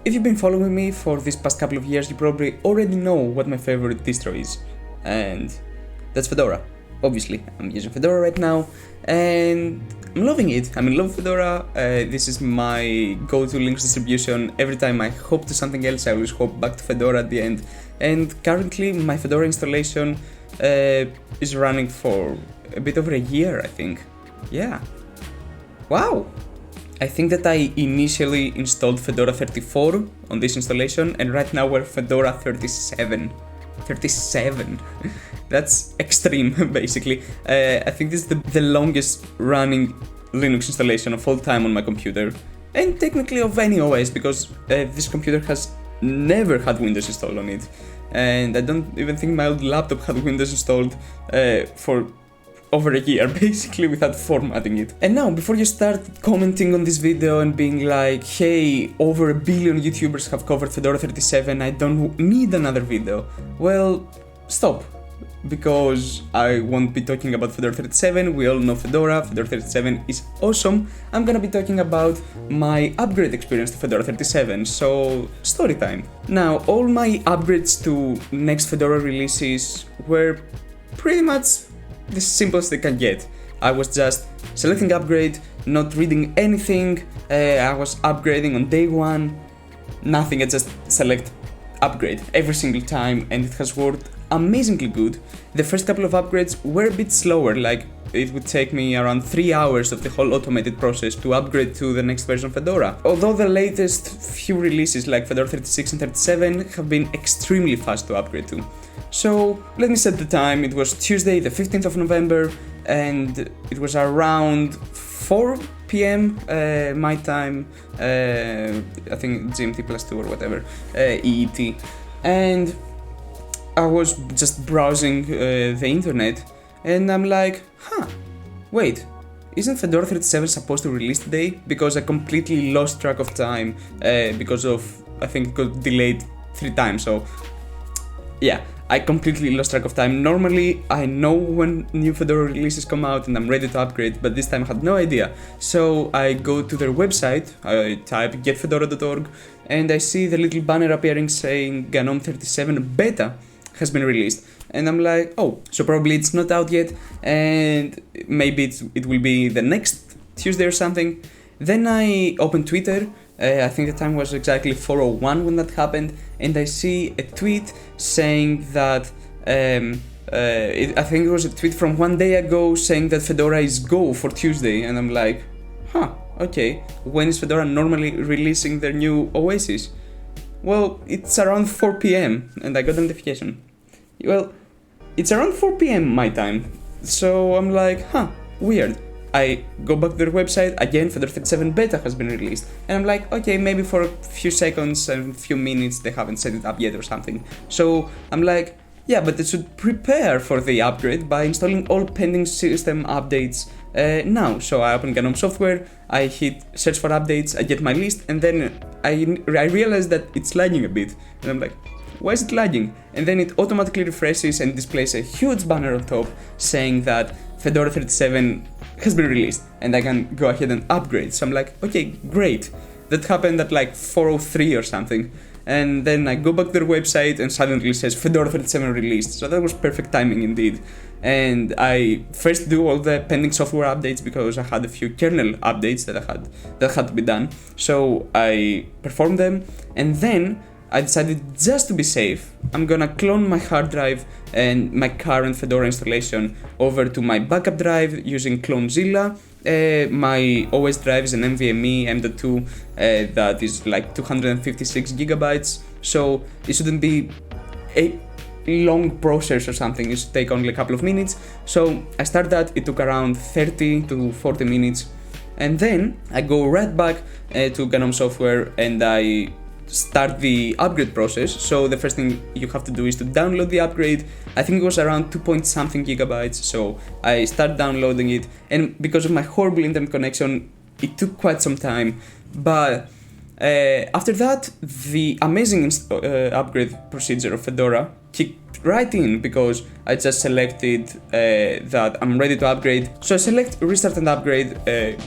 if you've been following me for these past couple of years, you probably already know what my favorite distro is, and that's Fedora. Obviously, I'm using Fedora right now, and I'm loving it. I'm in love with Fedora. This is my go-to Linux distribution. Every time I hop to something else, I always hop back to Fedora at the end. And currently, my Fedora installation is running for a bit over a year, I think. Yeah. Wow! I think that I initially installed Fedora 34 on this installation, and right now we're Fedora 37. 37. That's extreme, basically. I think this is the longest running Linux installation of all time on my computer, and technically of any OS, because this computer has never had Windows installed on it, and I don't even think my old laptop had Windows installed for over a year, basically, without formatting it. And now, before you start commenting on this video and being like, hey, over a billion YouTubers have covered Fedora 37, I don't need another video. Well, stop. Because I won't be talking about Fedora 37, we all know Fedora 37 is awesome. I'm gonna be talking about my upgrade experience to Fedora 37, so story time. Now, all my upgrades to next Fedora releases were pretty much the simplest they can get. I was just selecting upgrade, not reading anything, I was upgrading on day one, nothing, I just select upgrade every single time, and it has worked amazingly good. The first couple of upgrades were a bit slower, like it would take me around 3 hours of the whole automated process to upgrade to the next version of Fedora. Although the latest few releases like Fedora 36 and 37 have been extremely fast to upgrade to. So let me set the time. It was Tuesday the 15th of November and it was around 4 p.m. My time, I think GMT plus 2 or whatever, EET, and I was just browsing the internet and I'm like, wait, isn't Fedora 37 supposed to release today? Because I completely lost track of time because of, I think it got delayed 3 times, so yeah, I completely lost track of time. Normally, I know when new Fedora releases come out and I'm ready to upgrade, but this time I had no idea. So I go to their website, I type getfedora.org, and I see the little banner appearing saying GNOME 37 beta has been released. And I'm like, oh, so probably it's not out yet, and maybe it will be the next Tuesday or something. Then I open Twitter. I think the time was exactly 4:01 when that happened, and I see a tweet saying that I think it was a tweet from 1 day ago saying that Fedora is go for Tuesday, and I'm like, okay, when is Fedora normally releasing their new OSs? Well, it's around 4 p.m. and I got a notification. Well, it's around 4 p.m. my time, so I'm like, weird. I go back to their website, again, Fedora 37 beta has been released, and I'm like, okay, maybe for a few seconds and a few minutes they haven't set it up yet or something. So I'm like, yeah, but they should prepare for the upgrade by installing all pending system updates now. So I open GNOME software, I hit search for updates, I get my list, and then I realize that it's lagging a bit, and I'm like, why is it lagging? And then it automatically refreshes and displays a huge banner on top saying that Fedora 37 has been released and I can go ahead and upgrade. So I'm like, okay, great. That happened at like 4:03 or something. And then I go back to their website and suddenly it says Fedora 37 released. So that was perfect timing indeed. And I first do all the pending software updates because I had a few kernel updates that had to be done. So I performed them, and then I decided, just to be safe, I'm gonna clone my hard drive and my current Fedora installation over to my backup drive using Clonezilla. My OS drive is an NVMe M.2 that is like 256 gigabytes, so it shouldn't be a long process or something. It should take only a couple of minutes. So I start that, it took around 30 to 40 minutes, and then I go right back to GNOME software and I start the upgrade process. So the first thing you have to do is to download the upgrade. I think it was around 2 point something gigabytes, so I start downloading it, and because of my horrible internet connection it took quite some time, but after that the amazing upgrade procedure of Fedora kicked right in, because I just selected that I'm ready to upgrade. So I select restart and upgrade,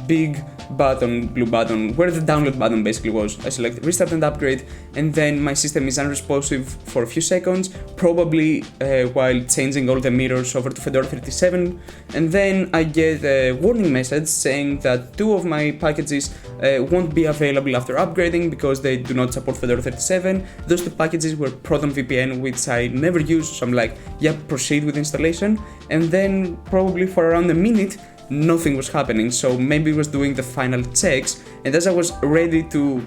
big button, blue button, where the download button basically was. I select restart and upgrade, and then my system is unresponsive for a few seconds, probably while changing all the mirrors over to Fedora 37, and then I get a warning message saying that 2 of my packages won't be available after upgrading because they do not support Fedora 37. Those 2 packages were Proton VPN, which I never use, so I'm like, yeah, proceed with installation, and then probably for around a minute, nothing was happening, so maybe it was doing the final checks, and as I was ready to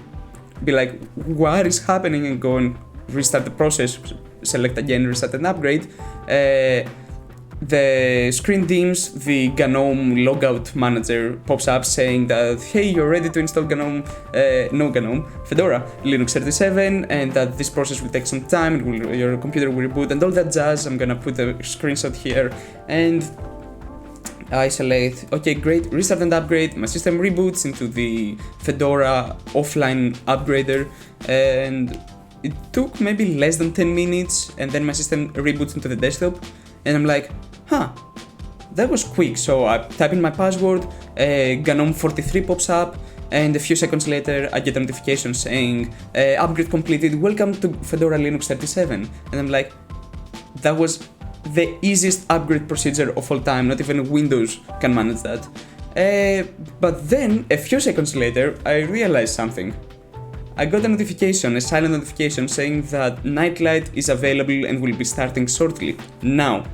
be like, what is happening, and go and restart the process, select again, restart and upgrade, the screen dims, the GNOME logout manager pops up saying that, hey, you're ready to install Fedora Linux 37, and that this process will take some time, and your computer will reboot, and all that jazz. I'm gonna put a screenshot here, and I select, okay, great, restart and upgrade. My system reboots into the Fedora offline upgrader, and it took maybe less than 10 minutes, and then my system reboots into the desktop, and I'm like, that was quick. So I type in my password, GNOME 43 pops up, and a few seconds later I get a notification saying, upgrade completed, welcome to Fedora Linux 37, and I'm like, that was the easiest upgrade procedure of all time, not even Windows can manage that. But then, a few seconds later, I realized something. I got a notification, a silent notification, saying that Nightlight is available and will be starting shortly. Now,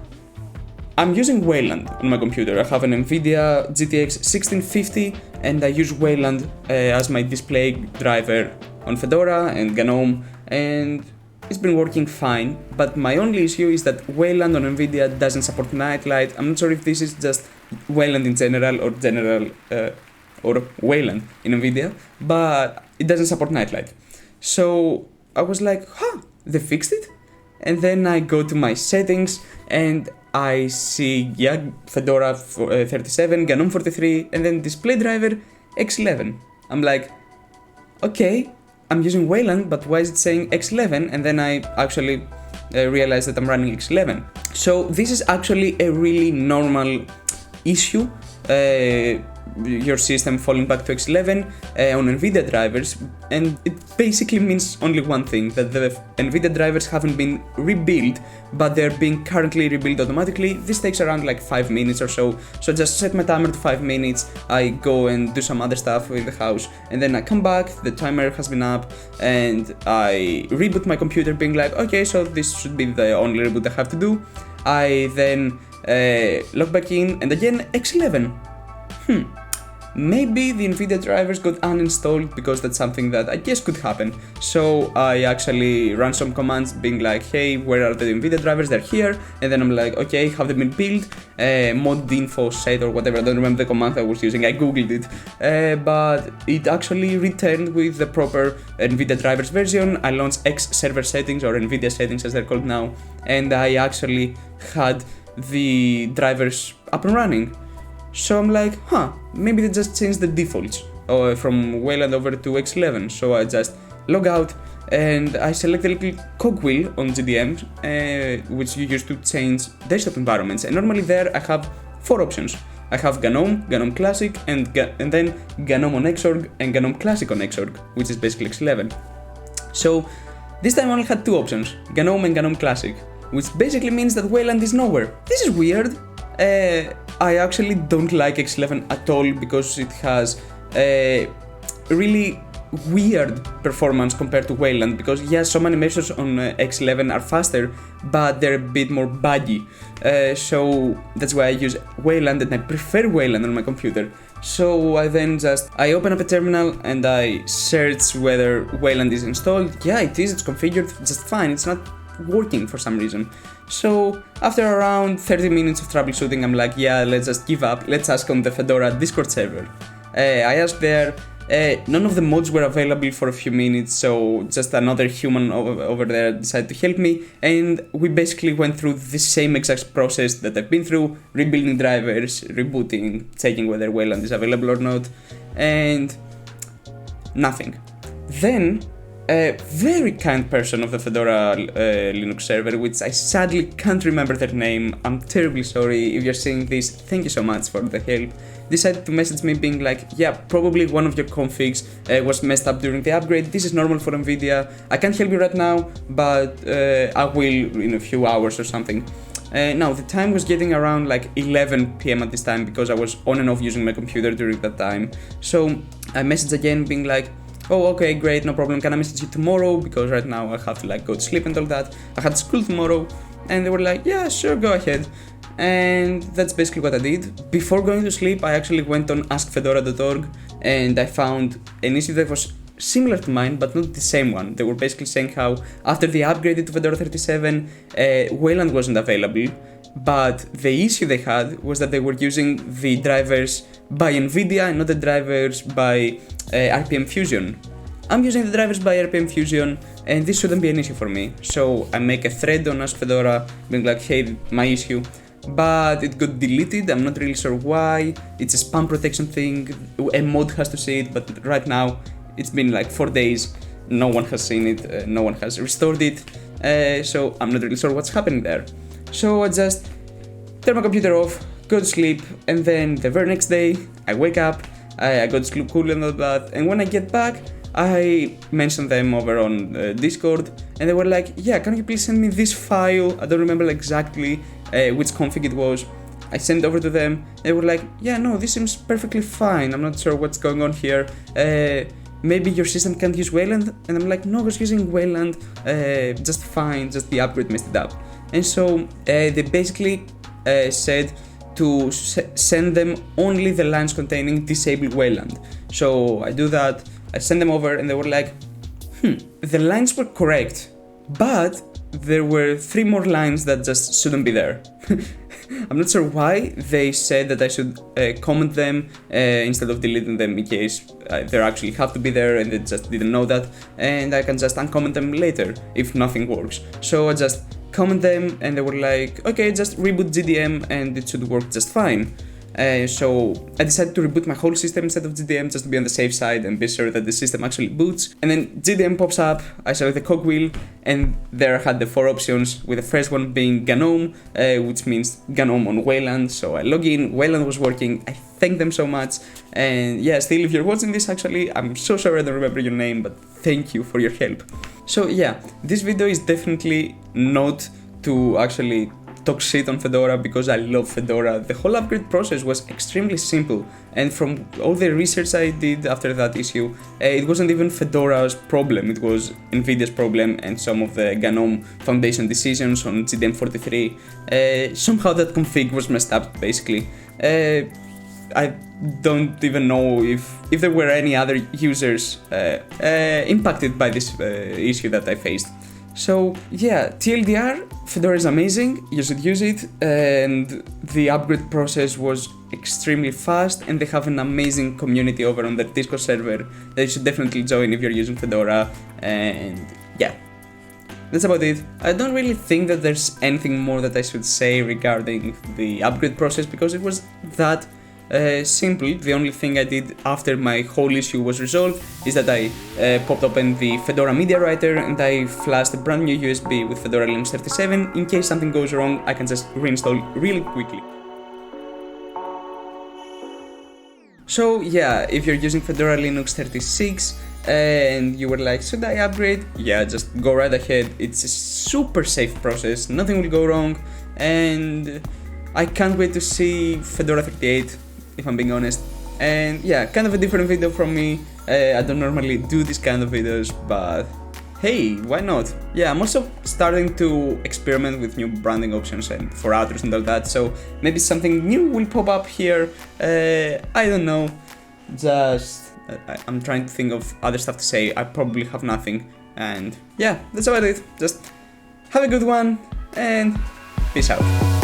I'm using Wayland on my computer. I have an Nvidia GTX 1650, and I use Wayland as my display driver on Fedora and GNOME, and it's been working fine, but my only issue is that Wayland on Nvidia doesn't support Nightlight. I'm not sure if this is just Wayland in general or Wayland in Nvidia, but it doesn't support Nightlight. So I was like, they fixed it? And then I go to my settings and I see, Fedora 37, GNOME 43, and then display driver X11. I'm like, okay, I'm using Wayland, but why is it saying X11? And then I actually realized that I'm running X11. So this is actually a really normal issue, your system falling back to X11 on Nvidia drivers, and it basically means only one thing, that the Nvidia drivers haven't been rebuilt, but they're being currently rebuilt automatically. This takes around like 5 minutes or so, so just set my timer to 5 minutes, I go and do some other stuff in the house, and then I come back, the timer has been up, and I reboot my computer being like, okay, so this should be the only reboot I have to do. I then log back in, and again, X11. Maybe the Nvidia drivers got uninstalled, because that's something that I guess could happen. So I actually run some commands being like, hey, where are the Nvidia drivers? They're here. And then I'm like, okay, have they been built? Mod info set or whatever, I don't remember the command I was using, I googled it. But it actually returned with the proper Nvidia drivers version. I launched X server settings, or Nvidia settings as they're called now, and I actually had the drivers up and running. So I'm like, maybe they just changed the defaults from Wayland over to X11. So I just log out and I select the little cogwheel on GDM, which you use to change desktop environments. And normally there I have 4 options. I have GNOME, GNOME Classic, and then GNOME on Xorg and GNOME Classic on Xorg, which is basically X11. So this time I only had 2 options, GNOME and GNOME Classic, which basically means that Wayland is nowhere. This is weird. I actually don't like X11 at all, because it has a really weird performance compared to Wayland, because some animations on X11 are faster, but they're a bit more buggy. So that's why I use Wayland, and I prefer Wayland on my computer. So I then I open up a terminal and I search whether Wayland is installed. Yeah, it is, it's configured just fine, it's not working for some reason. So after around 30 minutes of troubleshooting, I'm like, let's just give up, let's ask on the Fedora Discord server. I asked there, none of the mods were available for a few minutes, so just another human over there decided to help me, and we basically went through the same exact process that I've been through, rebuilding drivers, rebooting, checking whether Wayland is available or not, and nothing. Then a very kind person of the Fedora Linux server, which I sadly can't remember their name. I'm terribly sorry. If you're seeing this, thank you so much for the help. Decided to message me being like, yeah, probably one of your configs was messed up during the upgrade. This is normal for Nvidia. I can't help you right now, but I will in a few hours or something. Now, the time was getting around like 11 PM at this time because I was on and off using my computer during that time. So I messaged again being like, oh, okay, great, no problem, can I message you tomorrow? Because right now I have to like go to sleep and all that. I had school tomorrow, and they were like, yeah, sure, go ahead. And that's basically what I did. Before going to sleep, I actually went on askfedora.org and I found an issue that was similar to mine, but not the same one. They were basically saying how after they upgraded to Fedora 37, Wayland wasn't available, but the issue they had was that they were using the drivers by Nvidia and not the drivers by RPM Fusion. I'm using the drivers by RPM Fusion, and this shouldn't be an issue for me. So I make a thread on Ask Fedora, being like, hey, my issue. But it got deleted, I'm not really sure why. It's a spam protection thing, a mod has to see it, but right now it's been like 4 days, no one has seen it, no one has restored it, so I'm not really sure what's happening there. So I just turn my computer off, go to sleep, and then the very next day I wake up, I go to sleep cool and all that, and when I get back, I mentioned them over on Discord, and they were like, yeah, can you please send me this file? I don't remember exactly which config it was. I sent it over to them, they were like, yeah, no, this seems perfectly fine, I'm not sure what's going on here, maybe your system can't use Wayland? And I'm like, no, I was using Wayland just fine, just the upgrade messed it up. And so they basically said to send them only the lines containing disabled Wayland. So I do that, I send them over, and they were like, the lines were correct, but there were 3 more lines that just shouldn't be there. I'm not sure why. They said that I should comment them instead of deleting them in case they actually have to be there and they just didn't know that, and I can just uncomment them later if nothing works. So I just comment them, and they were like, okay, just reboot GDM and it should work just fine. So I decided to reboot my whole system instead of GDM just to be on the safe side and be sure that the system actually boots. And then GDM pops up, I select the cogwheel, and there I had the 4 options, with the first one being GNOME, which means GNOME on Wayland. So I log in, Wayland was working, I thank them so much. And yeah, still, if you're watching this, actually, I'm so sorry I don't remember your name, but thank you for your help. So yeah, this video is definitely not to actually talk shit on Fedora because I love Fedora. The whole upgrade process was extremely simple, and from all the research I did after that issue, it wasn't even Fedora's problem, it was Nvidia's problem and some of the GNOME Foundation decisions on GDM43. Somehow that config was messed up, basically. I don't even know if there were any other users impacted by this issue that I faced. So yeah, TLDR, Fedora is amazing, you should use it, and the upgrade process was extremely fast, and they have an amazing community over on their Discord server that you should definitely join if you're using Fedora, and yeah. That's about it. I don't really think that there's anything more that I should say regarding the upgrade process because it was that simple. The only thing I did after my whole issue was resolved is that I popped open the Fedora Media Writer and I flashed a brand new USB with Fedora Linux 37. In case something goes wrong, I can just reinstall really quickly. So yeah, if you're using Fedora Linux 36 and you were like, should I upgrade? Yeah, just go right ahead. It's a super safe process, nothing will go wrong, and I can't wait to see Fedora 38, if I'm being honest. And yeah, kind of a different video from me. I don't normally do this kind of videos, but hey, why not? Yeah, I'm also starting to experiment with new branding options and for outros and all that, so maybe something new will pop up here. I don't know, just I'm trying to think of other stuff to say. I probably have nothing, and yeah, that's about it. Just have a good one and peace out.